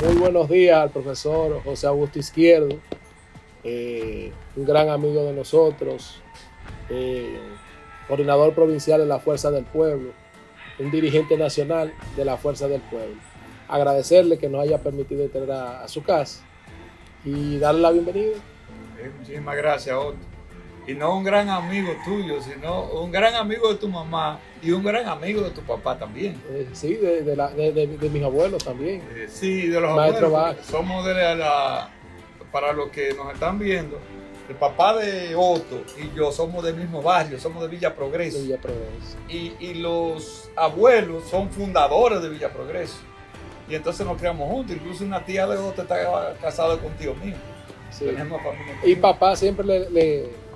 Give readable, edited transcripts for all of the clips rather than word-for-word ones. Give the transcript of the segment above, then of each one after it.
Muy buenos días al profesor José Augusto Izquierdo, un gran amigo de nosotros, eh, coordinador provincial de la Fuerza del Pueblo, un dirigente nacional de la Fuerza del Pueblo. Agradecerle que nos haya permitido entrar a su casa y darle la bienvenida. Muchísimas gracias, Otto. Y no un gran amigo tuyo, sino un gran amigo de tu mamá y un gran amigo de tu papá también. Sí, de mis abuelos también. Sí, de los Maestro abuelos. Vázquez. Somos para los que nos están viendo, el papá de Otto y yo somos del mismo barrio, somos de Villa Progreso. De Villa Progreso. Y los abuelos son fundadores de Villa Progreso. Y entonces nos criamos juntos. Incluso una tía de Otto está casada con tío mío. Sí. Tenemos familia. Y papá siempre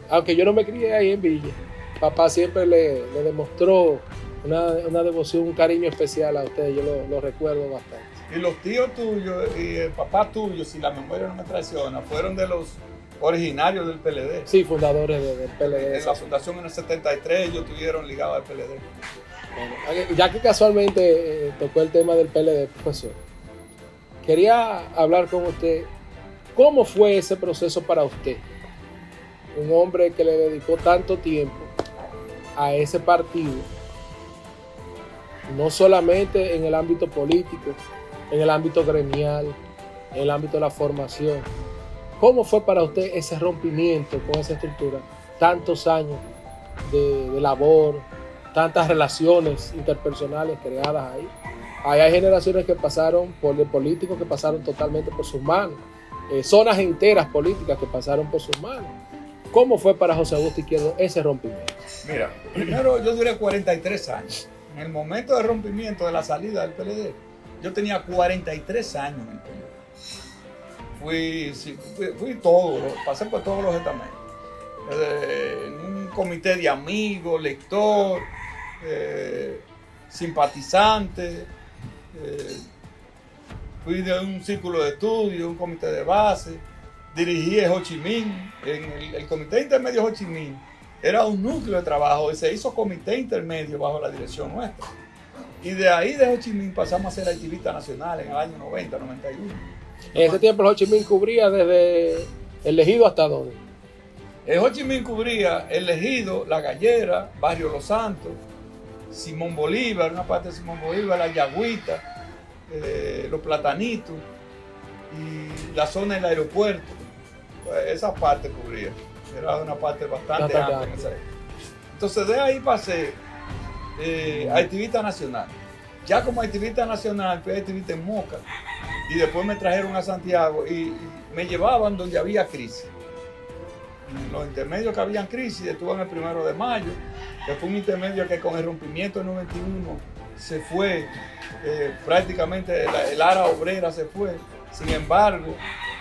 aunque yo no me crié ahí en Villa, papá siempre le demostró una devoción, un cariño especial a usted. Yo lo recuerdo bastante. Y los tíos tuyos y el papá tuyo, si la memoria no me traiciona, fueron de los originarios del PLD. Sí, fundadores del PLD. En la fundación en el 73 ellos estuvieron ligados al PLD. Bueno, ya que casualmente tocó el tema del PLD, profesor, quería hablar con usted. ¿Cómo fue ese proceso para usted? Un hombre que le dedicó tanto tiempo a ese partido, no solamente en el ámbito político, en el ámbito gremial, en el ámbito de la formación. ¿Cómo fue para usted ese rompimiento con esa estructura? Tantos años de labor, tantas relaciones interpersonales creadas ahí. Ahí hay generaciones que pasaron de políticos que pasaron totalmente por sus manos. Zonas enteras políticas que pasaron por sus manos. ¿Cómo fue para José Augusto Izquierdo ese rompimiento? Mira, primero yo duré 43 años. En el momento del rompimiento, de la salida del PLD, yo tenía 43 años en el PLD. Fui todo, pasé por todos los estamentos. En un comité de amigos, lector, simpatizante. Fui de un círculo de estudio, un comité de base. Dirigí el Ho Chi Minh, en el comité intermedio Ho Chi Minh. Era un núcleo de trabajo y se hizo comité intermedio bajo la dirección nuestra. Y de ahí de Ho Chi Minh pasamos a ser activista nacional en el año 90, 91. En ese tiempo el Ho Chi Minh cubría desde el Ejido hasta dónde. El Ho Chi Minh cubría el Ejido, La Gallera, Barrio Los Santos, Simón Bolívar, una parte de Simón Bolívar, La Yagüita, Los Platanitos y la zona del aeropuerto. Pues esa parte cubría. Era una parte bastante amplia en esa época. Entonces de ahí pasé a activista nacional. Ya como activista nacional fui activista en Moca y después me trajeron a Santiago y me llevaban donde había crisis. En los intermedios que habían crisis, estuve en el 1 de mayo, que fue un intermedio que con el rompimiento del 91 se fue, prácticamente el ala obrera se fue. Sin embargo,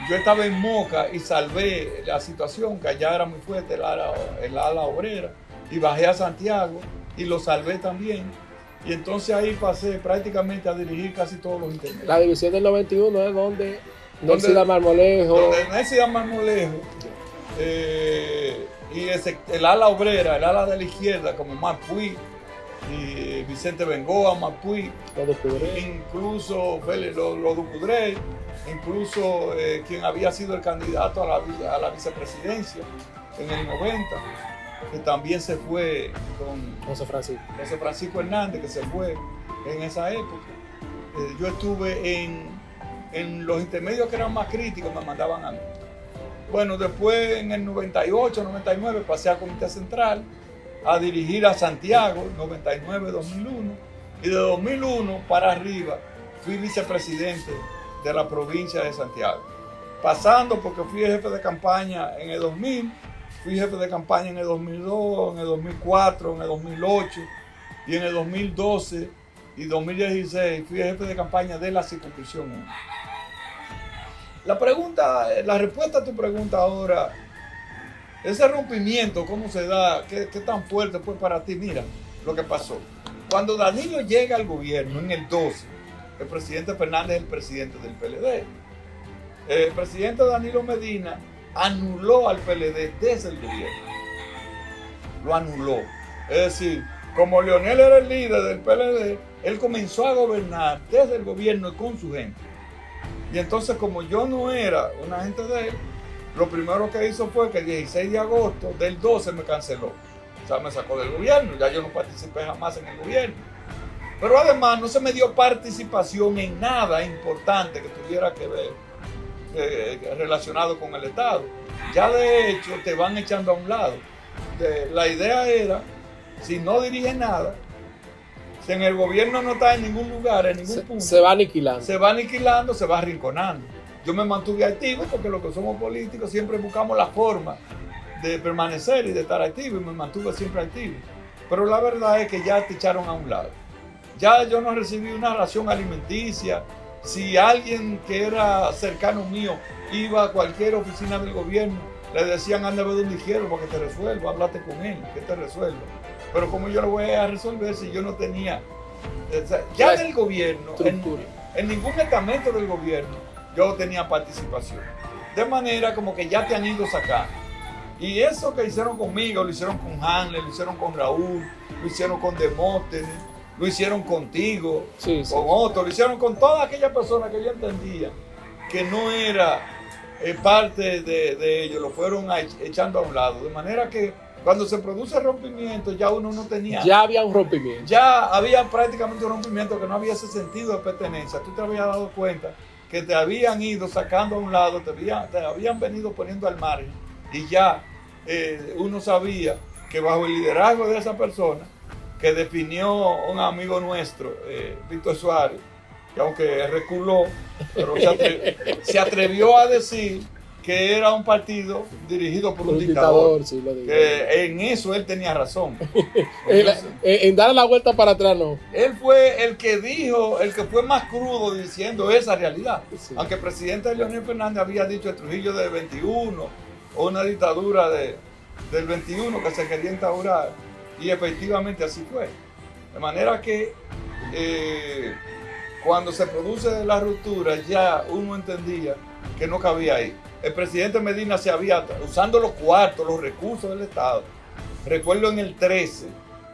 yo estaba en Moca y salvé la situación, que allá era muy fuerte el ala obrera, y bajé a Santiago y lo salvé también. Y entonces ahí pasé prácticamente a dirigir casi todos los intermedios. La división del 91 es donde Nelson Marmolejo. Donde Nelson Marmolejo y el ala obrera, el ala de la izquierda, como Mapuí, y Vicente Bengoa, Mapuí, incluso lo Ducudrey, incluso quien había sido el candidato a la vicepresidencia en el 90, que también se fue con José Francisco Hernández, que se fue en esa época. Yo estuve en los intermedios que eran más críticos, me mandaban a mí. Bueno, después en el 98, 99 pasé al Comité Central a dirigir a Santiago, 99-2001, y de 2001 para arriba fui vicepresidente de la provincia de Santiago. Pasando porque fui jefe de campaña en el 2000, fui jefe de campaña en el 2002, en el 2004, en el 2008 y en el 2012 y 2016 fui jefe de campaña de la circunscripción 1. La respuesta a tu pregunta ahora, ese rompimiento, ¿cómo se da? ¿Qué tan fuerte fue para ti? Mira lo que pasó. Cuando Danilo llega al gobierno en el 12, el presidente Fernández es el presidente del PLD. El presidente Danilo Medina anuló al PLD desde el gobierno. Lo anuló. Es decir, como Leonel era el líder del PLD, él comenzó a gobernar desde el gobierno y con su gente. Y entonces, como yo no era un agente de él, lo primero que hizo fue que el 16 de agosto del 12 me canceló. O sea, me sacó del gobierno. Ya yo no participé jamás en el gobierno. Pero además no se me dio participación en nada importante que tuviera que ver relacionado con el Estado. Ya de hecho te van echando a un lado. La idea era, si no diriges nada, si en el gobierno no está en ningún lugar, en ningún punto, se va aniquilando. Se va aniquilando, se va arrinconando. Yo me mantuve activo porque los que somos políticos siempre buscamos la forma de permanecer y de estar activo, y me mantuve siempre activo. Pero la verdad es que ya te echaron a un lado. Ya yo no recibí una ración alimenticia. Si alguien que era cercano mío iba a cualquier oficina del gobierno, le decían, anda a ver dónde quiero para que te resuelva, háblate con él, que te resuelva. Pero como yo lo voy a resolver si yo no tenía, ya del gobierno, en ningún estamento del gobierno, yo tenía participación. De manera como que ya te han ido sacando. Y eso que hicieron conmigo, lo hicieron con Hanley, lo hicieron con Raúl, lo hicieron con Demóstenes, lo hicieron contigo, con Otto, lo hicieron con todas aquellas personas que yo entendía que no era parte de ellos, lo fueron echando a un lado. De manera que cuando se produce el rompimiento, ya uno no tenía... Ya había un rompimiento. Ya había prácticamente un rompimiento que no había ese sentido de pertenencia. Tú te habías dado cuenta que te habían ido sacando a un lado, te habían venido poniendo al margen, y ya uno sabía que bajo el liderazgo de esa persona, que definió un amigo nuestro, Víctor Suárez, que aunque reculó, pero se atrevió a decir que era un partido dirigido por un dictador. Sí, lo digo. Que en eso él tenía razón. En dar la vuelta para atrás, no. Él fue el que dijo, el que fue más crudo diciendo esa realidad. Sí. Aunque el presidente Leonel Fernández había dicho el Trujillo del 21, o una dictadura del 21 que se quería instaurar. Y efectivamente así fue. De manera que cuando se produce la ruptura, ya uno entendía que no cabía ahí. El presidente Medina se había, usando los cuartos, los recursos del Estado. Recuerdo en el 13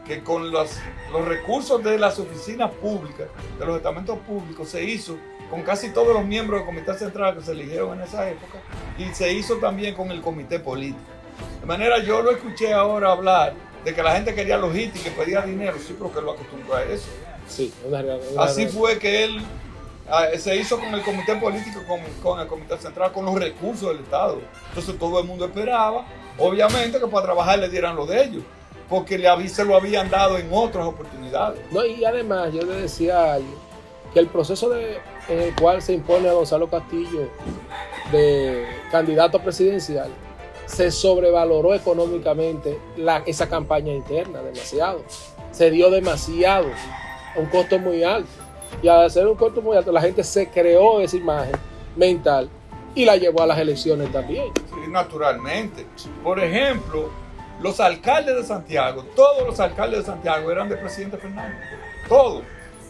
que con los recursos de las oficinas públicas, de los estamentos públicos, se hizo con casi todos los miembros del Comité Central que se eligieron en esa época, y se hizo también con el Comité Político. De manera, yo lo escuché ahora hablar de que la gente quería logística y que pedía dinero, sí, pero que lo acostumbró a eso. Sí, así fue que él se hizo con el comité político, con el comité central, con los recursos del Estado. Entonces todo el mundo esperaba, obviamente, que para trabajar le dieran lo de ellos, porque se lo habían dado en otras oportunidades. No, y además yo le decía a alguien que el proceso en el cual se impone a Gonzalo Castillo de candidato presidencial se sobrevaloró económicamente esa campaña interna demasiado. Se dio demasiado, a un costo muy alto. Y al hacer un costo muy alto, la gente se creó esa imagen mental y la llevó a las elecciones también. Sí, naturalmente. Por ejemplo, los alcaldes de Santiago, todos los alcaldes de Santiago eran del presidente Fernández. Todos.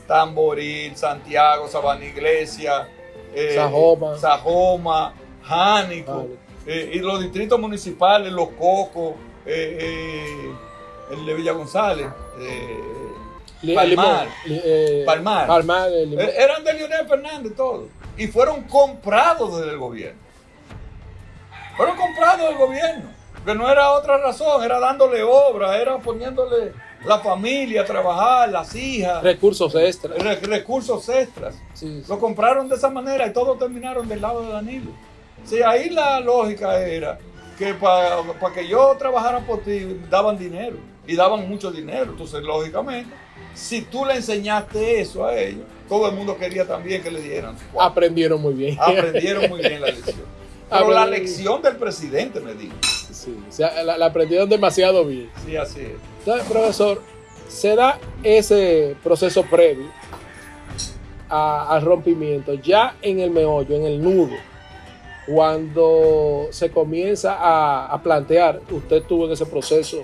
Tamboril, Santiago, Sabana Iglesia, Sajoma, Jánico. Y los distritos municipales, Los Cocos, el de Villa González, Palmar, eran de Leonel Fernández todos. Y fueron comprados desde el gobierno. Fueron comprados del gobierno. Que no era otra razón, era dándole obra, era poniéndole la familia a trabajar, las hijas. Recursos extras. Recursos extras. Sí. Lo compraron de esa manera y todos terminaron del lado de Danilo. Sí, ahí la lógica era que para que yo trabajara por ti daban dinero, y daban mucho dinero. Entonces, lógicamente, si tú le enseñaste eso a ellos, todo el mundo quería también que le dieran. Aprendieron muy bien. Aprendieron muy bien la lección. Pero la lección del presidente me dijo. Sí, o sea, la aprendieron demasiado bien. Sí, así es. Entonces, profesor, se da ese proceso previo al rompimiento, ya en el meollo, en el nudo. Cuando se comienza a plantear, usted estuvo en ese proceso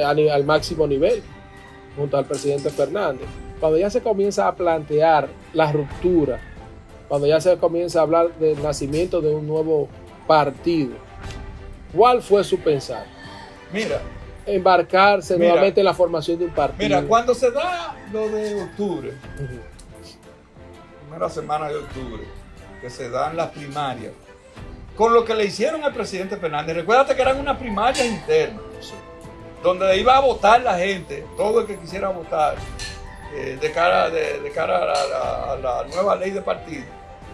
al máximo nivel, junto al presidente Fernández, cuando ya se comienza a plantear la ruptura, cuando ya se comienza a hablar del nacimiento de un nuevo partido, ¿cuál fue su pensar? Mira, embarcarse nuevamente en la formación de un partido. Mira, cuando se da lo de octubre, primera semana de octubre, que se dan las primarias, con lo que le hicieron al presidente Fernández. Recuérdate que eran unas primarias internas, donde iba a votar la gente, todo el que quisiera votar, de cara a la nueva ley de partido.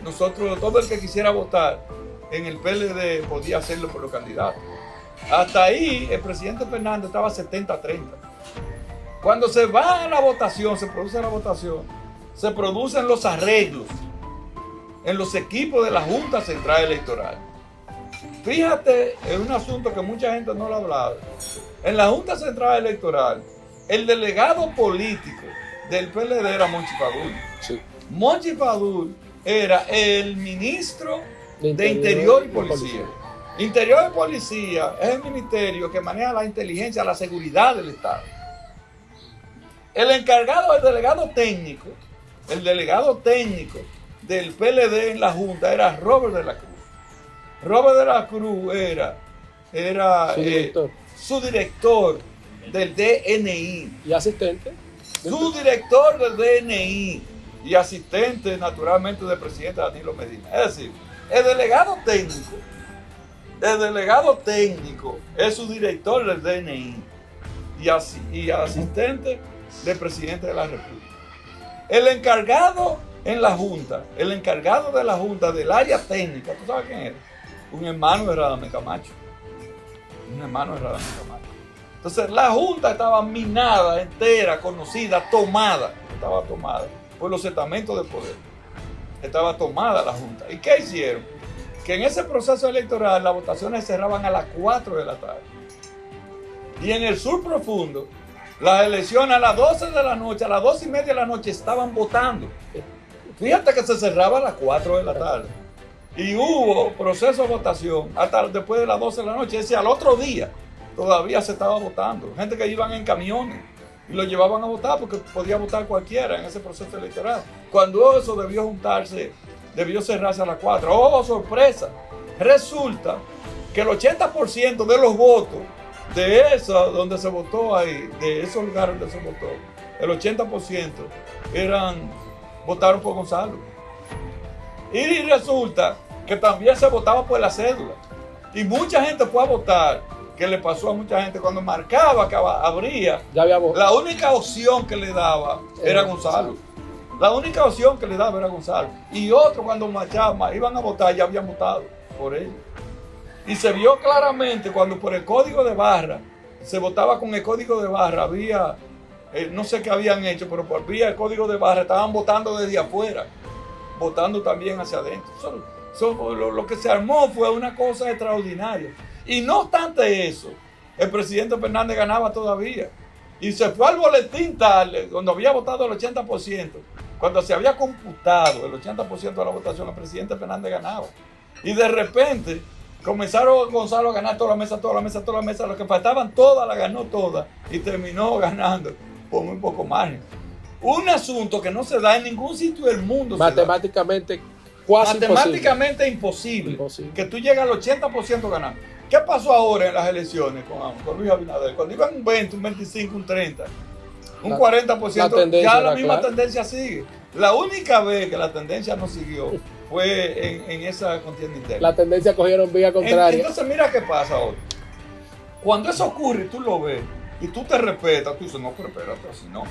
Nosotros, todo el que quisiera votar en el PLD podía hacerlo por los candidatos. Hasta ahí el presidente Fernández estaba 70-30. Cuando se va a la votación, se produce la votación, se producen los arreglos en los equipos de la Junta Central Electoral. Fíjate en un asunto que mucha gente no lo ha hablado. En la Junta Central Electoral, el delegado político del PLD era Monchi Fadul. Sí. Monchi Fadul era el ministro de Interior y Policía. Interior y Policía es el ministerio que maneja la inteligencia, la seguridad del Estado. El encargado, el delegado técnico del PLD en la Junta era Robert de la Cruz. Robert de la Cruz era su director del DNI. ¿Y asistente? Su director del DNI y asistente naturalmente del presidente Danilo Medina. Es decir, el delegado técnico es su director del DNI y asistente del presidente de la República. El encargado en la Junta, el encargado de la Junta del área técnica, ¿tú sabes quién era? Un hermano de Radamés Camacho. Entonces la Junta estaba minada, entera, conocida, tomada por los estamentos de poder. Estaba tomada la Junta. ¿Y qué hicieron? Que en ese proceso electoral las votaciones cerraban a las 4 de la tarde. Y en el sur profundo, las elecciones a las 12 de la noche, a las 2:30 de la noche estaban votando. Fíjate que se cerraba a las 4 de la tarde. Y hubo proceso de votación hasta después de las 12 de la noche. Es decir, al otro día todavía se estaba votando. Gente que iban en camiones y lo llevaban a votar porque podía votar cualquiera en ese proceso electoral. Cuando eso debió cerrarse a las 4. ¡Oh, sorpresa! Resulta que el 80% de los votos de eso, donde se votó ahí, de esos lugares donde se votó, el 80% votaron por Gonzalo. Y resulta que también se votaba por la cédula. Y mucha gente fue a votar, que le pasó a mucha gente cuando marcaba que habría, la única opción que le daba era Gonzalo. La única opción que le daba era Gonzalo. Y otros cuando marchaban, iban a votar, ya habían votado por él. Y se vio claramente cuando por el código de barra, se votaba con el código de barra, había, no sé qué habían hecho, pero por vía el código de barra estaban votando desde afuera, votando también hacia adentro. Lo que se armó fue una cosa extraordinaria. Y no obstante eso, el presidente Fernández ganaba todavía. Y se fue al boletín tarde, cuando había votado el 80%, cuando se había computado el 80% de la votación, el presidente Fernández ganaba. Y de repente comenzaron Gonzalo a ganar toda la mesa, lo que faltaban todas, la ganó toda y terminó ganando por muy poco margen. Un asunto que no se da en ningún sitio del mundo. Matemáticamente imposible. Que tú llegues al 80% ganando. ¿Qué pasó ahora en las elecciones con Luis Abinader? Cuando iban un 20, un 25, un 30, un 40%, ya la misma tendencia sigue. La única vez que la tendencia no siguió fue en esa contienda interna. La tendencia cogieron vía contraria. Entonces mira qué pasa ahora. Cuando eso ocurre y tú lo ves y tú te respetas, tú dices, no, pero espérate, así no.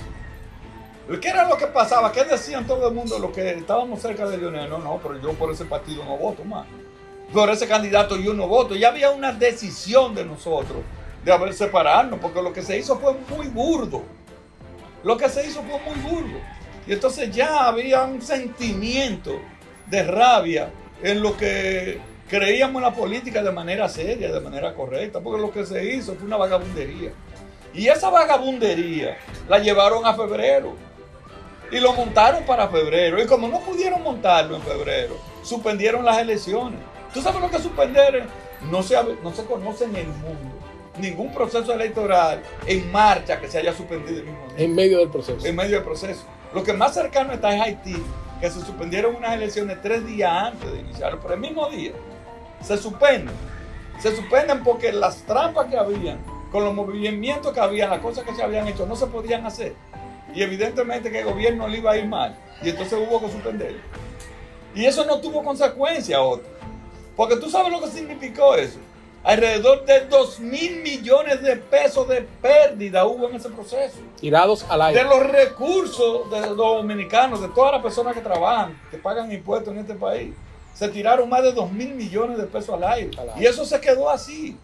¿Qué era lo que pasaba? ¿Qué decían todo el mundo los que estábamos cerca de Leonel? No, pero yo por ese partido no voto más. Por ese candidato yo no voto. Ya había una decisión de nosotros de separarnos, porque lo que se hizo fue muy burdo. Y entonces ya había un sentimiento de rabia en lo que creíamos en la política de manera seria, de manera correcta, porque lo que se hizo fue una vagabundería. Y esa vagabundería la llevaron a febrero y lo montaron para febrero. Y como no pudieron montarlo en febrero, suspendieron las elecciones. ¿Tú sabes lo que es suspender? No se conoce en el mundo ningún proceso electoral en marcha que se haya suspendido el mismo día. En medio del proceso. En medio del proceso. Lo que más cercano está es Haití, que se suspendieron unas elecciones 3 días antes de iniciar, pero el mismo día se suspenden. Se suspenden porque las trampas que habían, con los movimientos que habían, las cosas que se habían hecho, no se podían hacer. Y evidentemente que el gobierno le iba a ir mal. Y entonces hubo que suspender. Y eso no tuvo consecuencia, Otto. Porque tú sabes lo que significó eso. Alrededor de 2.000 millones de pesos de pérdida hubo en ese proceso. Tirados al aire. De los recursos de los dominicanos, de todas las personas que trabajan, que pagan impuestos en este país, se tiraron más de 2.000 millones de pesos al aire. Y eso se quedó así.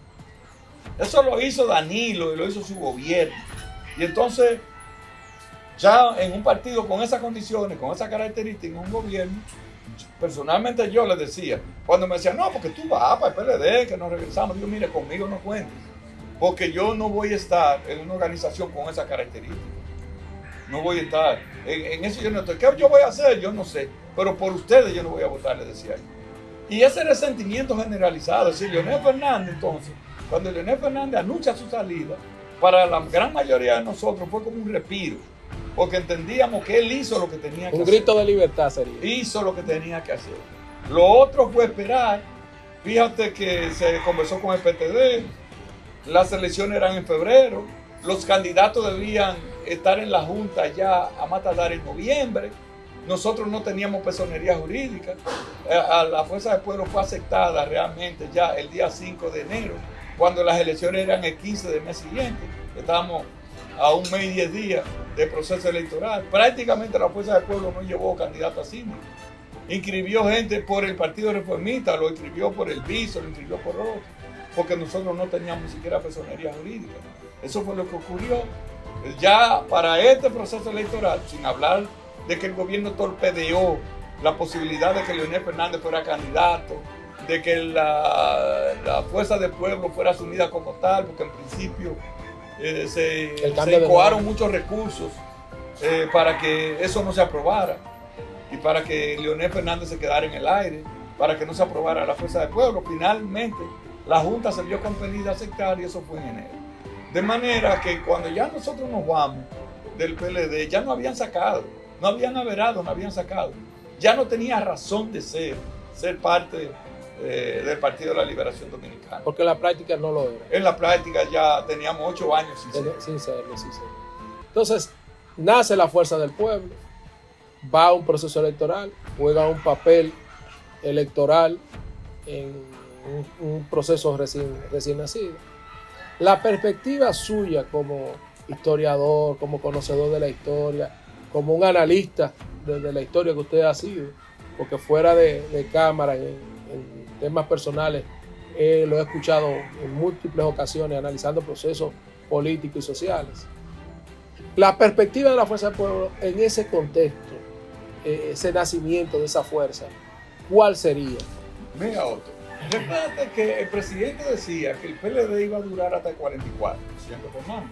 Eso lo hizo Danilo y lo hizo su gobierno. Y entonces, ya en un partido con esas condiciones, con esas características, en un gobierno, personalmente yo les decía, cuando me decían, no, porque tú vas para el PLD, que nos regresamos, digo, mire, conmigo no cuentes, porque yo no voy a estar en una organización con esas características. No voy a estar, en eso yo no estoy. ¿Qué yo voy a hacer? Yo no sé, pero por ustedes yo no voy a votar, les decía yo. Y ese resentimiento generalizado, es decir, Leonel Fernández entonces, cuando Leonel Fernández anuncia su salida, para la gran mayoría de nosotros fue como un respiro, porque entendíamos que él hizo lo que tenía que hacer. Un grito de libertad sería. Hizo lo que tenía que hacer. Lo otro fue esperar. Fíjate que se conversó con el PTD, las elecciones eran en febrero, los candidatos debían estar en la Junta ya a más tardar en noviembre. Nosotros no teníamos personería jurídica. A la Fuerza del Pueblo fue aceptada realmente ya el día 5 de enero, cuando las elecciones eran el 15 del mes siguiente. Estábamos a un mes y 10 días del proceso electoral. Prácticamente la Fuerza del Pueblo no llevó candidato a síndico. Inscribió gente por el Partido Reformista, lo inscribió por el Viso, lo inscribió por otro, porque nosotros no teníamos ni siquiera personería jurídica. Eso fue lo que ocurrió. Ya para este proceso electoral, sin hablar de que el gobierno torpedeó la posibilidad de que Leonel Fernández fuera candidato, de que la Fuerza del Pueblo fuera asumida como tal, porque en principio se incoaron muchos recursos para que eso no se aprobara y para que Leonel Fernández se quedara en el aire, para que no se aprobara la Fuerza del Pueblo. Finalmente la Junta se vio compelida a aceptar y eso fue en enero. De manera que cuando ya nosotros nos vamos del PLD, ya no habían sacado, no habían averado, no habían sacado. Ya no tenía razón de ser parte del Partido de la Liberación Dominicana. Porque en la práctica no lo era. En la práctica ya teníamos 8 años sin serlo. Entonces, nace la Fuerza del Pueblo, va a un proceso electoral, juega un papel electoral en un proceso recién nacido. La perspectiva suya como historiador, como conocedor de la historia, como un analista de la historia que usted ha sido, porque fuera de cámara, en temas personales, lo he escuchado en múltiples ocasiones analizando procesos políticos y sociales. La perspectiva de la Fuerza del Pueblo en ese contexto, ese nacimiento de esa fuerza, ¿cuál sería? Mira, Otto, recuerda que el presidente decía que el PLD iba a durar hasta el 44, presidente Fernández.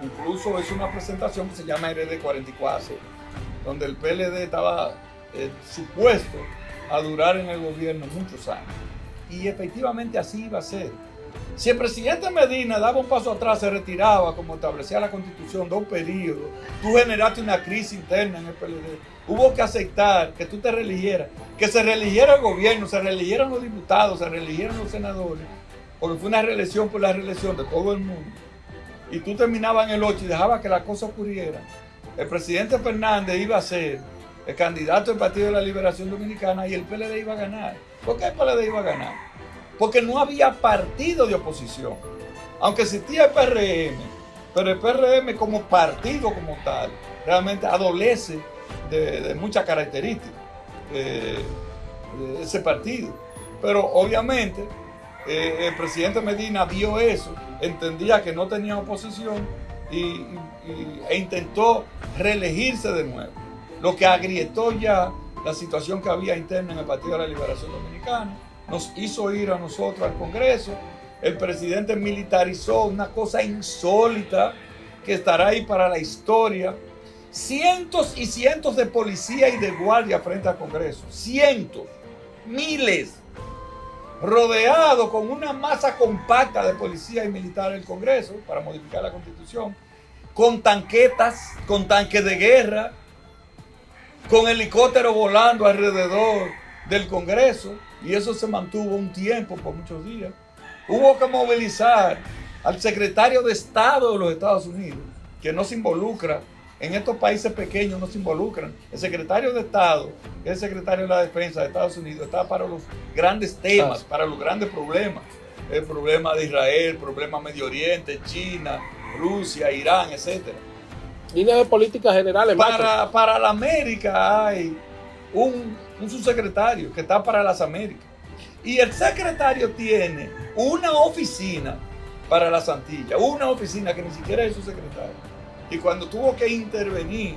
Incluso es una presentación que se llama RD 44, sí, donde el PLD estaba supuesto a durar en el gobierno muchos años. Y efectivamente así iba a ser. Si el presidente Medina daba un paso atrás, se retiraba, como establecía la Constitución, 2 periodos, tú generaste una crisis interna en el PLD. Hubo que aceptar que tú te reeligieras, que se reeligiera el gobierno, se reeligieran los diputados, se reeligieran los senadores, porque fue una reelección por la reelección de todo el mundo. Y tú terminabas en el 8 y dejabas que la cosa ocurriera. El presidente Fernández iba a ser el candidato del Partido de la Liberación Dominicana y el PLD iba a ganar. ¿Por qué el PLD iba a ganar? Porque no había partido de oposición. Aunque existía el PRM, pero el PRM como partido como tal, realmente adolece de muchas características de ese partido. Pero obviamente el presidente Medina vio eso, entendía que no tenía oposición e intentó reelegirse de nuevo, lo que agrietó ya la situación que había interna en el Partido de la Liberación Dominicana. Nos hizo ir a nosotros al Congreso. El presidente militarizó una cosa insólita que estará ahí para la historia. Cientos y cientos de policía y de guardia frente al Congreso. Cientos, miles. Rodeado con una masa compacta de policía y militares del Congreso para modificar la Constitución. Con tanquetas, con tanques de guerra, con helicópteros volando alrededor del Congreso. Y eso se mantuvo un tiempo, por muchos días. Hubo que movilizar al secretario de Estado de los Estados Unidos, que no se involucra En estos países pequeños no se involucran. El secretario de Estado, que es el secretario de la Defensa de Estados Unidos, está para los grandes temas, para los grandes problemas. El problema de Israel, el problema Medio Oriente, China, Rusia, Irán, etc. Líneas de políticas generales. Para la América hay un subsecretario que está para las Américas. Y el secretario tiene una oficina para las Antillas, una oficina que ni siquiera es su secretario. Y cuando tuvo que intervenir,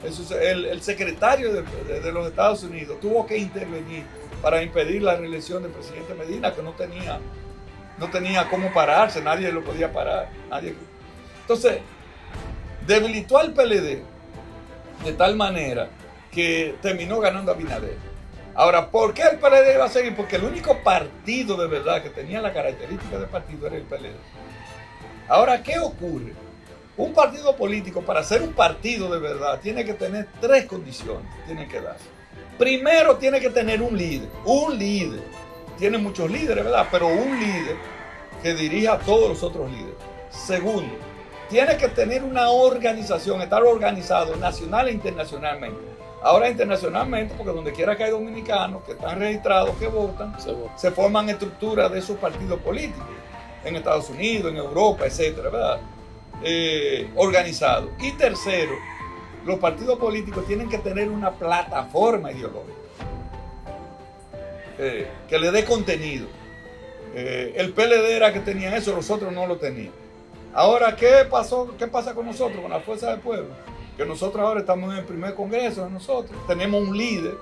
el secretario de los Estados Unidos tuvo que intervenir para impedir la reelección del presidente Medina, que no tenía cómo pararse, nadie lo podía parar. Entonces, debilitó al PLD de tal manera que terminó ganando a Abinader. Ahora, ¿por qué el PLD va a seguir? Porque el único partido de verdad que tenía la característica de partido era el PLD. Ahora, ¿qué ocurre? Un partido político, para ser un partido de verdad, tiene que tener 3 condiciones. Tiene que darse. Primero, tiene que tener un líder. Un líder. Tiene muchos líderes, ¿verdad? Pero un líder que dirija a todos los otros líderes. Segundo, tiene que tener una organización, estar organizado nacional e internacionalmente. Ahora internacionalmente, porque donde quiera que hay dominicanos que están registrados, que votan, se forman estructuras de esos partidos políticos. En Estados Unidos, en Europa, etcétera, ¿verdad? Organizados. Y tercero, los partidos políticos tienen que tener una plataforma ideológica que le dé contenido. El PLD era que tenía eso, los otros no lo tenían. Ahora, ¿qué pasa con nosotros, con la Fuerza del Pueblo? Que nosotros ahora estamos en el primer congreso de nosotros. Tenemos un líder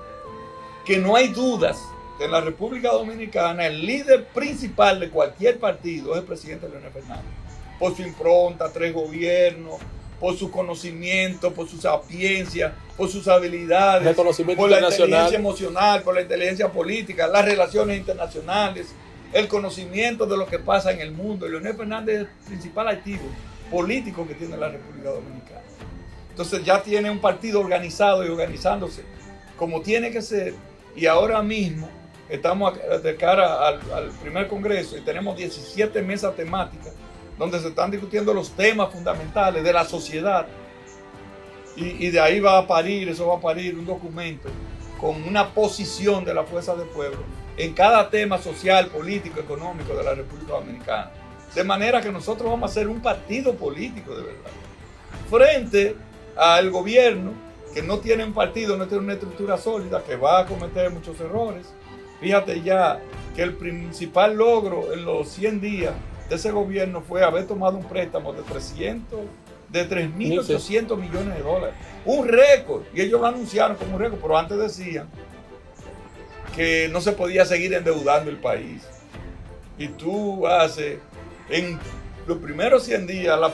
que no hay dudas que en la República Dominicana el líder principal de cualquier partido es el presidente Leonel Fernández. Por su impronta, 3 gobiernos, por su conocimiento, por su sapiencia, por sus habilidades, por la inteligencia emocional, por la inteligencia política, las relaciones internacionales, el conocimiento de lo que pasa en el mundo. Leonel Fernández es el principal activo político que tiene la República Dominicana. Entonces ya tiene un partido organizado y organizándose como tiene que ser. Y ahora mismo estamos de cara al primer congreso y tenemos 17 mesas temáticas donde se están discutiendo los temas fundamentales de la sociedad. Y de ahí eso va a parir un documento con una posición de la Fuerza del Pueblo en cada tema social, político, económico de la República Dominicana. De manera que nosotros vamos a ser un partido político de verdad. Frente al gobierno, que no tiene un partido, no tiene una estructura sólida, que va a cometer muchos errores. Fíjate ya que el principal logro en los 100 días de ese gobierno fue haber tomado un préstamo de 3.800 millones de dólares. Un récord. Y ellos lo anunciaron como un récord, pero antes decían que no se podía seguir endeudando el país. Y tú haces en los primeros 100 días la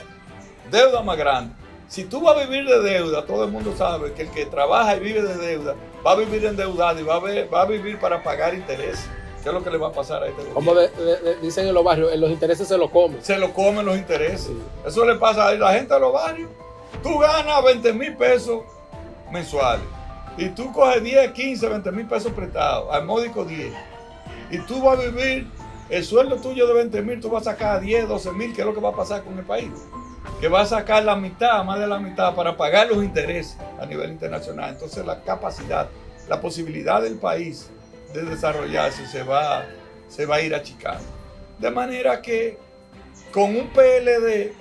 deuda más grande. Si tú vas a vivir de deuda, todo el mundo sabe que el que trabaja y vive de deuda va a vivir endeudado y va a vivir para pagar intereses. ¿Qué es lo que le va a pasar a este gobierno? Como dicen en los barrios, en los intereses se lo comen. Se lo comen los intereses. Sí. Eso le pasa a la gente de los barrios. Tú ganas 20,000 pesos mensuales y tú coges 10, 15, 20,000 pesos prestados, al módico 10. Y tú vas a vivir, el sueldo tuyo de 20,000, tú vas a sacar 10, 12,000, ¿qué es lo que va a pasar con el país? Que va a sacar la mitad, más de la mitad, para pagar los intereses a nivel internacional. Entonces la capacidad, la posibilidad del país de desarrollarse se va a ir achicando. De manera que con un PLD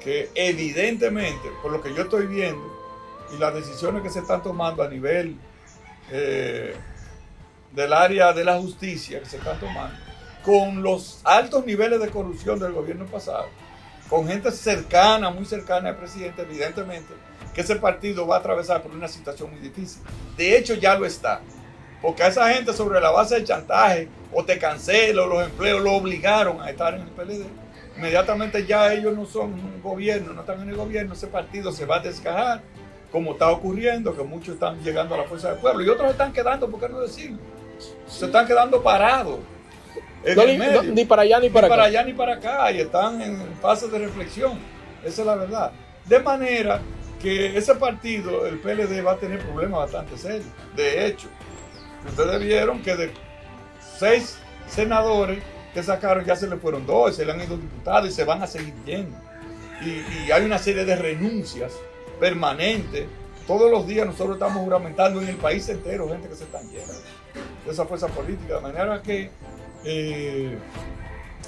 que evidentemente, por lo que yo estoy viendo y las decisiones que se están tomando a nivel del área de la justicia que se están tomando, con los altos niveles de corrupción del gobierno pasado, con gente cercana, muy cercana al presidente, evidentemente que ese partido va a atravesar por una situación muy difícil. De hecho, ya lo está. Porque a esa gente, sobre la base del chantaje, o te cancelo, los empleos, lo obligaron a estar en el PLD. Inmediatamente ya ellos no son un gobierno, no están en el gobierno, ese partido se va a desgajar, como está ocurriendo, que muchos están llegando a la Fuerza del Pueblo y otros están quedando, ¿por qué no decirlo? Se están quedando parados. Ni para allá ni para acá. Ni para allá ni para acá, y están en fase de reflexión. Esa es la verdad. De manera que ese partido, el PLD, va a tener problemas bastante serios. De hecho, ustedes vieron que de 6 senadores que sacaron, ya se le fueron 2, se le han ido diputados y se van a seguir yendo. Y hay una serie de renuncias permanente. Todos los días nosotros estamos juramentando en el país entero gente que se están yendo de esa fuerza política, de manera que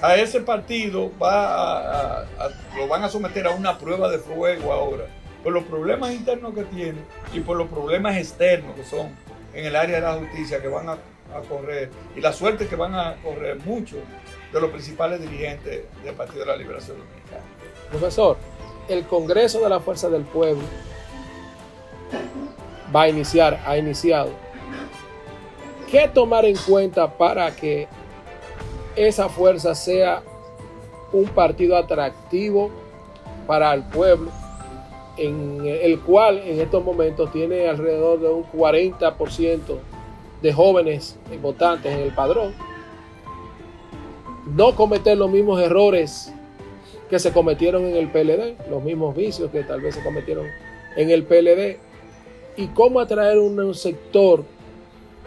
a ese partido lo van a someter a una prueba de fuego ahora, por los problemas internos que tiene y por los problemas externos que son en el área de la justicia que van a correr, y la suerte que van a correr muchos de los principales dirigentes del Partido de la Liberación Dominicana. Profesor, el Congreso de la Fuerza del Pueblo ha iniciado. ¿Qué tomar en cuenta para que esa fuerza sea un partido atractivo para el pueblo, en el cual en estos momentos tiene alrededor de un 40% de jóvenes votantes en el padrón? No cometer los mismos errores que se cometieron en el PLD, los mismos vicios que tal vez se cometieron en el PLD, y cómo atraer un sector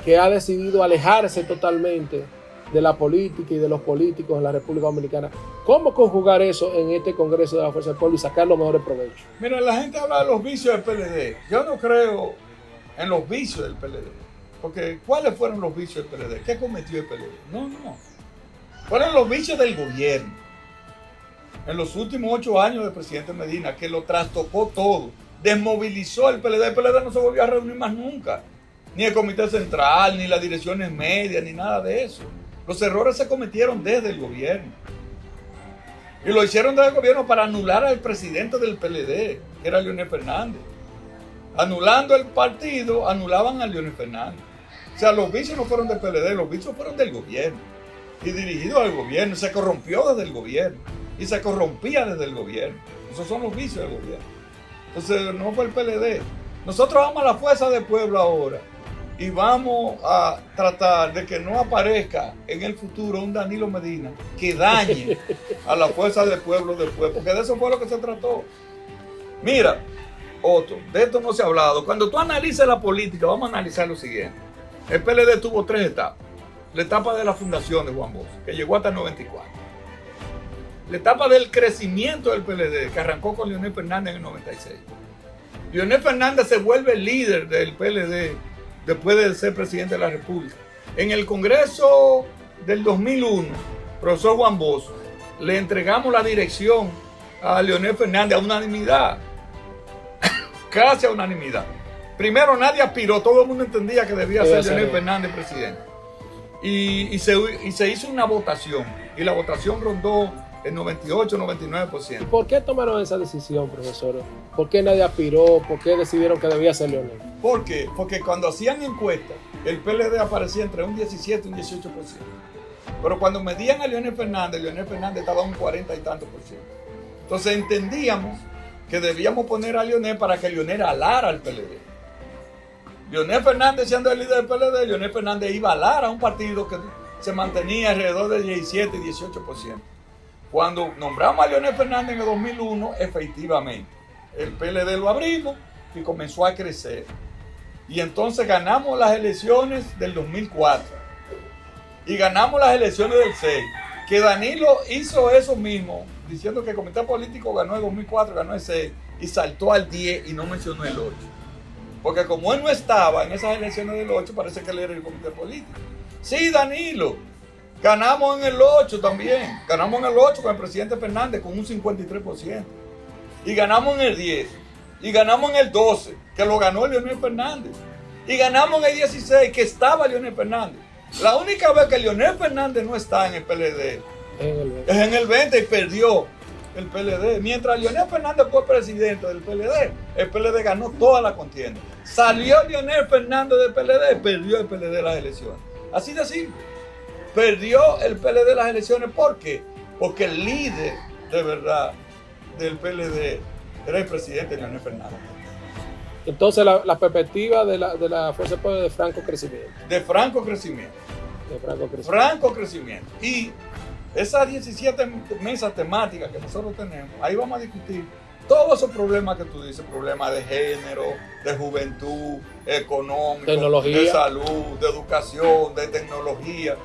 que ha decidido alejarse totalmente de la política y de los políticos en la República Dominicana. ¿Cómo conjugar eso en este Congreso de la Fuerza del Pueblo y sacar los mejores provechos? Mira, la gente habla de los vicios del PLD. Yo no creo en los vicios del PLD. Porque ¿cuáles fueron los vicios del PLD? ¿Qué cometió el PLD? No. Fueron los vicios del gobierno. En los últimos 8 años del presidente Medina, que lo trastocó todo, desmovilizó el PLD. El PLD no se volvió a reunir más nunca. Ni el comité central, ni las direcciones medias, ni nada de eso. Los errores se cometieron desde el gobierno. Y lo hicieron desde el gobierno para anular al presidente del PLD, que era Leonel Fernández. Anulando el partido, anulaban a Leonel Fernández. O sea, los vicios no fueron del PLD, los vicios fueron del gobierno. Y dirigidos al gobierno, se corrompió desde el gobierno. Y se corrompía desde el gobierno. Esos son los vicios del gobierno. Entonces, no fue el PLD. Nosotros vamos a la fuerza del pueblo ahora. Y vamos a tratar de que no aparezca en el futuro un Danilo Medina que dañe a la fuerza del pueblo, porque de eso fue lo que se trató. Mira, Otto, de esto no se ha hablado. Cuando tú analices la política, vamos a analizar lo siguiente. El PLD tuvo 3 etapas. La etapa de la fundación de Juan Bosch, que llegó hasta el 94. La etapa del crecimiento del PLD, que arrancó con Leonel Fernández en el 96. Leonel Fernández se vuelve líder del PLD después de ser presidente de la República. En el Congreso del 2001, profesor Juan Bosch, le entregamos la dirección a Leonel Fernández a unanimidad, casi a unanimidad. Primero nadie aspiró, todo el mundo entendía que debía ser Leonel Fernández presidente. Y se hizo una votación, y la votación rondó el 98-99%. ¿Y por qué tomaron esa decisión, profesor? ¿Por qué nadie aspiró? ¿Por qué decidieron que debía ser Leonel? ¿Por qué? Porque cuando hacían encuestas, el PLD aparecía entre un 17 y un 18%. Pero cuando medían a Leonel Fernández estaba a un 40 y tanto por ciento. Entonces entendíamos que debíamos poner a Leonel para que Leonel alara al PLD. Leonel Fernández, siendo el líder del PLD, Leonel Fernández iba a alar a un partido que se mantenía alrededor del 17 y 18%. Cuando nombramos a Leonel Fernández en el 2001, efectivamente, el PLD lo abrimos y comenzó a crecer. Y entonces ganamos las elecciones del 2004 y ganamos las elecciones del 6. Que Danilo hizo eso mismo, diciendo que el comité político ganó el 2004, ganó el 6 y saltó al 10 y no mencionó el 8. Porque como él no estaba en esas elecciones del 8, parece que él era el comité político. Sí, Danilo, ganamos en el 8 también. Ganamos en el 8 con el presidente Fernández con un 53%. Y ganamos en el 10. Y ganamos en el 12, que lo ganó Leonel Fernández. Y ganamos en el 16, que estaba Leonel Fernández. La única vez que Leonel Fernández no está en el PLD es en el 20 y perdió el PLD. Mientras Leonel Fernández fue presidente del PLD, el PLD ganó toda la contienda. Salió Leonel Fernández del PLD, perdió el PLD las elecciones. Así de simple. Perdió el PLD las elecciones. ¿Por qué? Porque el líder de verdad del PLD era el presidente Leonel Fernández. Entonces la perspectiva de la Fuerza del Pueblo de franco crecimiento. De franco crecimiento. Franco crecimiento. Y esas 17 mesas temáticas que nosotros tenemos, ahí vamos a discutir todos esos problemas que tú dices, problemas de género, de juventud, económico, tecnología, de salud, de educación, de tecnología.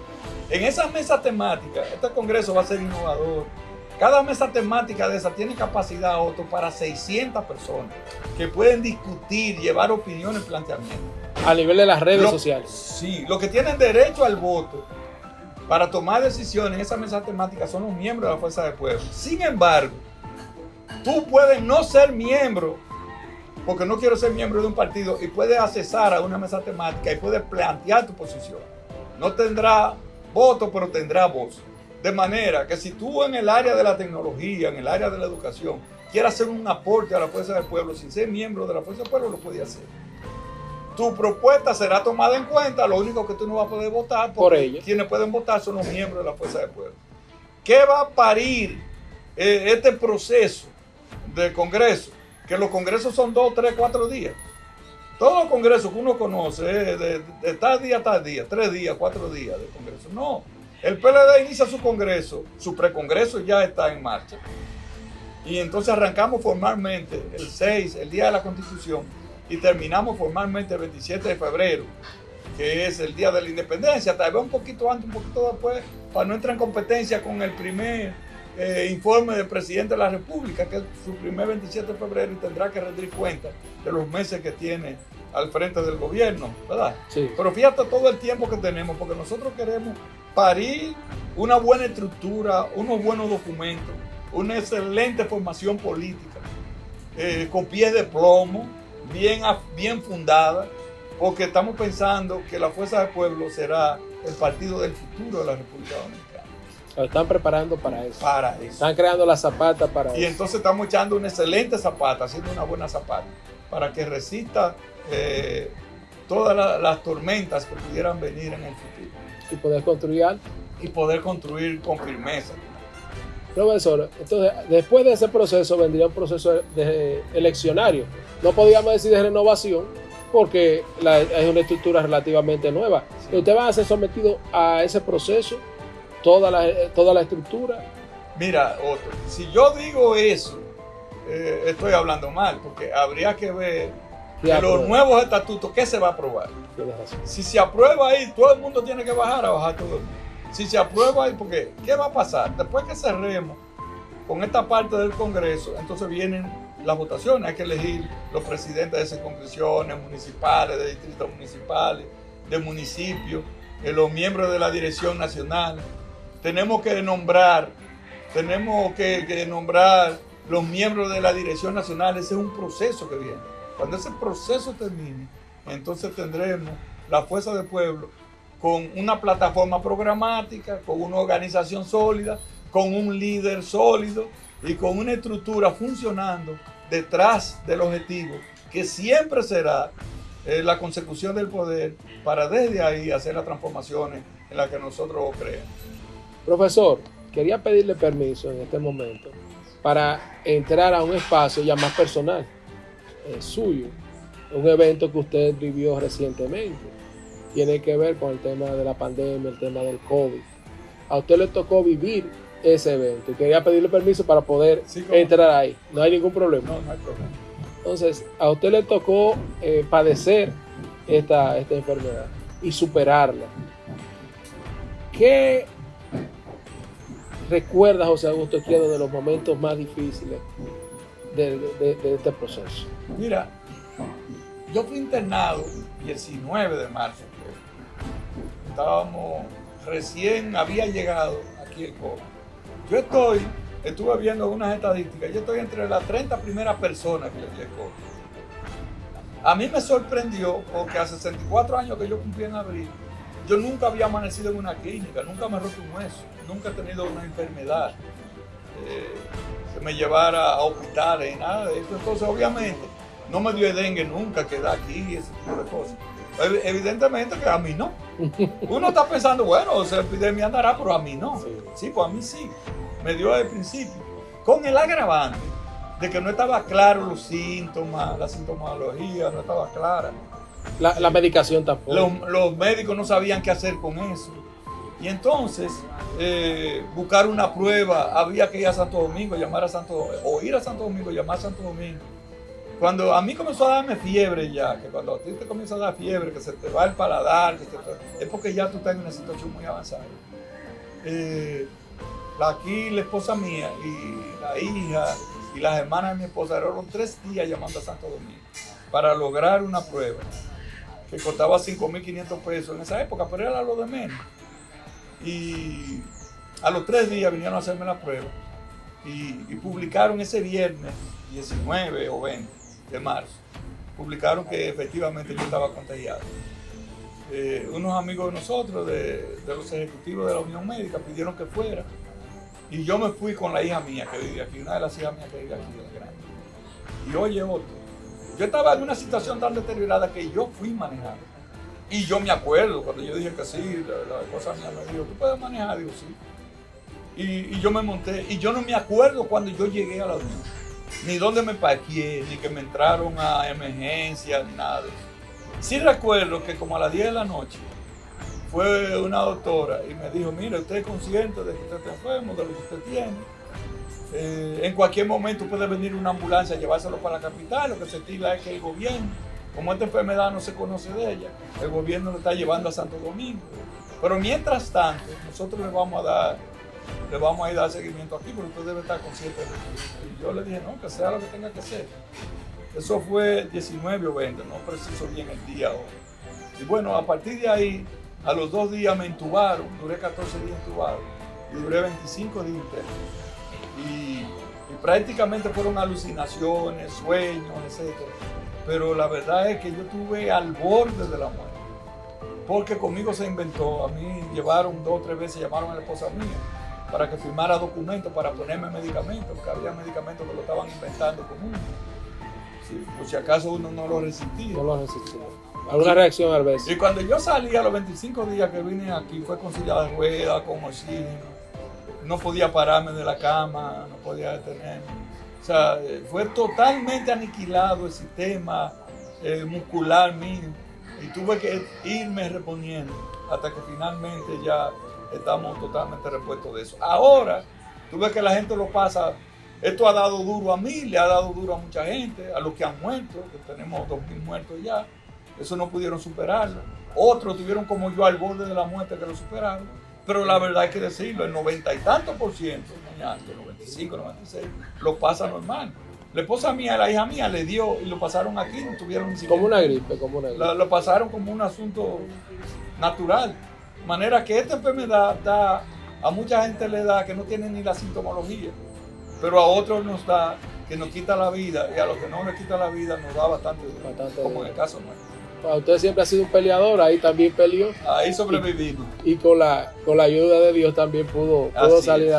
En esas mesas temáticas, este congreso va a ser innovador, Cada mesa temática de esa tiene capacidad, Otto, para 600 personas que pueden discutir, llevar opiniones, planteamientos. A nivel de las redes sociales. Sí, los que tienen derecho al voto para tomar decisiones en esa mesa temática son los miembros de la Fuerza del Pueblo. Sin embargo, tú puedes no ser miembro, porque no quiero ser miembro de un partido, y puedes accesar a una mesa temática y puedes plantear tu posición. No tendrá voto, pero tendrá voz. De manera que si tú en el área de la tecnología, en el área de la educación, quieres hacer un aporte a la Fuerza del Pueblo, sin ser miembro de la Fuerza del Pueblo, lo puedes hacer. Tu propuesta será tomada en cuenta, lo único que tú no vas a poder votar, por ellos. Quienes pueden votar son los miembros de la Fuerza del Pueblo. ¿Qué va a parir este proceso de Congreso? Que los congresos son 2, 3, 4 días. Todos los congresos que uno conoce, de tal día a tal día, 3 días, 4 días de congreso. No, el PLD inicia su congreso, su precongreso ya está en marcha. Y entonces arrancamos formalmente el 6, el día de la Constitución, y terminamos formalmente el 27 de febrero, que es el día de la independencia, tal vez un poquito antes, un poquito después, para no entrar en competencia con el primer informe del presidente de la República, que es su primer 27 de febrero, y tendrá que rendir cuenta de los meses que tiene al frente del gobierno, ¿verdad? Sí. Pero fíjate todo el tiempo que tenemos, porque nosotros queremos parir una buena estructura, unos buenos documentos, una excelente formación política, con pies de plomo, bien fundada, porque estamos pensando que la Fuerza del Pueblo será el partido del futuro de la República Dominicana. Lo están preparando para eso. Para eso. Están creando la zapata para eso. Y entonces estamos echando una excelente zapata, haciendo una buena zapata, para que resista todas las tormentas que pudieran venir en el futuro. Y poder construir algo. Y poder construir con firmeza. Profesor, entonces después de ese proceso vendría un proceso de eleccionario. No podíamos decir de renovación porque es una estructura relativamente nueva. Sí. ¿Usted va a ser sometido a ese proceso? Toda la estructura. Mira, Otto, si yo digo eso, estoy hablando mal, porque habría que ver que los nuevos estatutos, ¿qué se va a aprobar? Si se aprueba ahí, todo el mundo tiene que bajar todo el mundo. Si se aprueba ahí, porque ¿qué va a pasar? Después que cerremos con esta parte del Congreso, entonces vienen las votaciones. Hay que elegir los presidentes de circunscripciones municipales, de distritos municipales, de municipios, los miembros de la dirección nacional. Tenemos que nombrar los miembros de la dirección nacional. Ese es un proceso que viene. Cuando ese proceso termine, entonces tendremos la Fuerza del Pueblo con una plataforma programática, con una organización sólida, con un líder sólido y con una estructura funcionando detrás del objetivo, que siempre será la consecución del poder, para desde ahí hacer las transformaciones en las que nosotros creemos. Profesor, quería pedirle permiso en este momento para entrar a un espacio ya más personal, suyo, un evento que usted vivió recientemente. Tiene que ver con el tema de la pandemia, el tema del COVID. A usted le tocó vivir ese evento. Quería pedirle permiso para poder entrar ahí. No hay ningún problema. No hay problema. Entonces, a usted le tocó padecer esta enfermedad y superarla. ¿Qué recuerda José Augusto Izquierdo de los momentos más difíciles de este proceso? Mira, yo fui internado el 19 de marzo. Había llegado aquí el COVID. Yo estuve viendo unas estadísticas, yo estoy entre las 30 primeras personas que le dio el COVID. A mí me sorprendió porque hace 64 años que yo cumplí en abril, yo nunca había amanecido en una clínica, nunca me roto un hueso, nunca he tenido una enfermedad que me llevara a hospitales, nada de eso. Entonces, obviamente, no me dio dengue nunca, que da aquí, ese tipo de cosas. Evidentemente que a mí no. Uno está pensando, bueno, esa epidemia andará, pero a mí no. Sí, pues a mí sí. Me dio al principio. Con el agravante de que no estaba claro los síntomas, la sintomología no estaba clara. La medicación tampoco. Los médicos no sabían qué hacer con eso. Y entonces, buscar una prueba, había que ir a Santo Domingo, ir a Santo Domingo, llamar a Santo Domingo. Cuando a mí comenzó a darme fiebre ya, que cuando a ti te comienza a dar fiebre, que se te va el paladar, es porque ya tú estás en una situación muy avanzada. aquí la esposa mía y la hija y las hermanas de mi esposa duraron 3 días llamando a Santo Domingo para lograr una prueba que costaba 5.500 pesos en esa época, pero era lo de menos. Y a los 3 días vinieron a hacerme la prueba y publicaron ese viernes 19 o 20 de marzo, publicaron que efectivamente yo estaba contagiado. Unos amigos de nosotros, de los ejecutivos de la Unión Médica, pidieron que fuera. Y yo me fui con la hija mía que vive aquí, una de las hijas mías que vive aquí, de la grande. Y oye otro, yo estaba en una situación tan deteriorada que yo fui manejando. Y yo me acuerdo, cuando yo dije que sí, la esposa mía me dijo, ¿tú puedes manejar? Digo, sí. Y yo me monté, y yo no me acuerdo cuando yo llegué a la Unión, ni dónde me parqué, ni que me entraron a emergencia, ni nada de eso. Sí recuerdo que como a las 10 de la noche, fue una doctora y me dijo, mire, usted es consciente de que usted está enfermo, de lo que usted tiene. En cualquier momento puede venir una ambulancia a llevárselo para la capital. Lo que se estila es que el gobierno, como esta enfermedad no se conoce de ella, el gobierno lo está llevando a Santo Domingo. Pero mientras tanto, nosotros le vamos a ir a dar seguimiento aquí, porque usted debe estar consciente de eso. Y yo le dije, no, que sea lo que tenga que ser. Eso fue 19 o 20, no preciso bien el día hoy. Y bueno, a partir de ahí, a los 2 días me intubaron, duré 14 días intubado y duré 25 días interno. Y prácticamente fueron alucinaciones, sueños, etc. Pero la verdad es que yo estuve al borde de la muerte, porque conmigo se inventó. A mí llevaron 2 o 3 veces, llamaron a la esposa mía para que firmara documentos para ponerme medicamentos, porque había medicamentos que lo estaban inventando con uno. Sí, por si acaso uno no lo resistía. No lo resistía. ¿Alguna reacción al beso? Y cuando yo salí a los 25 días que vine aquí, fue con silla de ruedas, con oxígeno. No podía pararme de la cama, no podía detenerme. O sea, fue totalmente aniquilado el sistema muscular mío. Y tuve que irme reponiendo hasta que finalmente ya estamos totalmente repuestos de eso. Ahora, tú ves que la gente lo pasa. Esto ha dado duro a mí, le ha dado duro a mucha gente, a los que han muerto, que tenemos 2.000 muertos ya. Eso no pudieron superarlo. Otros tuvieron como yo al borde de la muerte que lo superaron. Pero la verdad hay que decirlo, el 90 y tantos %, el 95, 96, lo pasa normal. La esposa mía, la hija mía, le dio y lo pasaron aquí, no tuvieron ni siquiera. Como una gripe. Lo pasaron como un asunto natural. De manera que esta enfermedad a mucha gente le da que no tiene ni la sintomología. Pero a otros nos da que nos quita la vida, y a los que no nos quita la vida nos da bastante como en el caso nuestro. Usted siempre ha sido un peleador, ahí también peleó. Ahí sobrevivimos. Y con la ayuda de Dios también pudo salir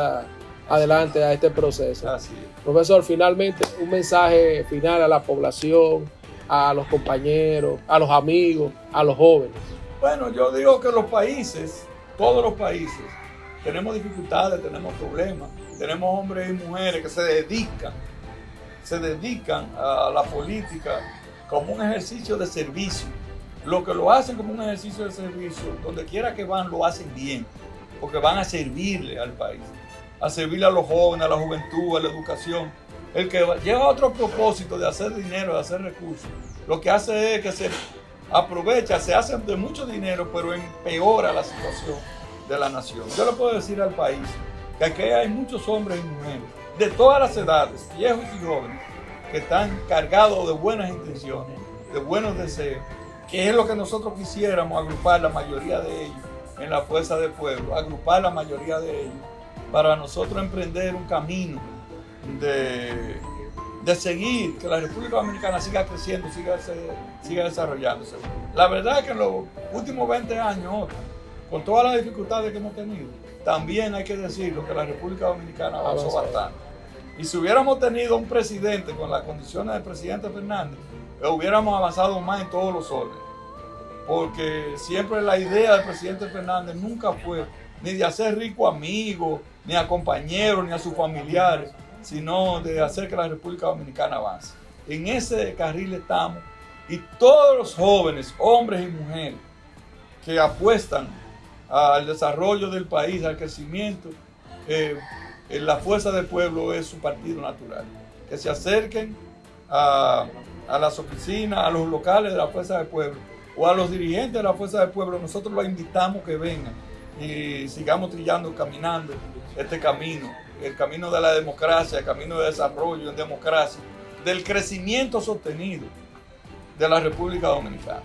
adelante a este proceso. Así es. Profesor, finalmente un mensaje final a la población, a los compañeros, a los amigos, a los jóvenes. Bueno, yo digo que los países, todos los países, tenemos dificultades, tenemos problemas. Tenemos hombres y mujeres que se dedican a la política como un ejercicio de servicio. Lo que lo hacen como un ejercicio de servicio, donde quiera que van, lo hacen bien, porque van a servirle al país, a servirle a los jóvenes, a la juventud, a la educación. El que lleva otro propósito de hacer dinero, de hacer recursos, lo que hace es que se aprovecha, se hace de mucho dinero, pero empeora la situación de la nación. Yo le puedo decir al país que aquí hay muchos hombres y mujeres de todas las edades, viejos y jóvenes, que están cargados de buenas intenciones, de buenos deseos, que es lo que nosotros quisiéramos, agrupar la mayoría de ellos en la fuerza del pueblo, agrupar la mayoría de ellos para nosotros emprender un camino de seguir, que la República Dominicana siga creciendo, siga desarrollándose. La verdad es que en los últimos 20 años, con todas las dificultades que hemos tenido, también hay que decirlo que la República Dominicana avanzó bastante. Y si hubiéramos tenido un presidente con las condiciones del presidente Fernández, hubiéramos avanzado más en todos los órdenes. Porque siempre la idea del presidente Fernández nunca fue ni de hacer rico a amigos, ni a compañeros, ni a sus familiares, sino de hacer que la República Dominicana avance. En ese carril estamos, y todos los jóvenes, hombres y mujeres, que apuestan al desarrollo del país, al crecimiento, la fuerza del pueblo es su partido natural. Que se acerquen a las oficinas, a los locales de la fuerza del pueblo, o a los dirigentes de la fuerza del pueblo. Nosotros los invitamos que vengan y sigamos trillando, caminando este camino, el camino de la democracia, el camino de desarrollo en democracia, del crecimiento sostenido de la República Dominicana.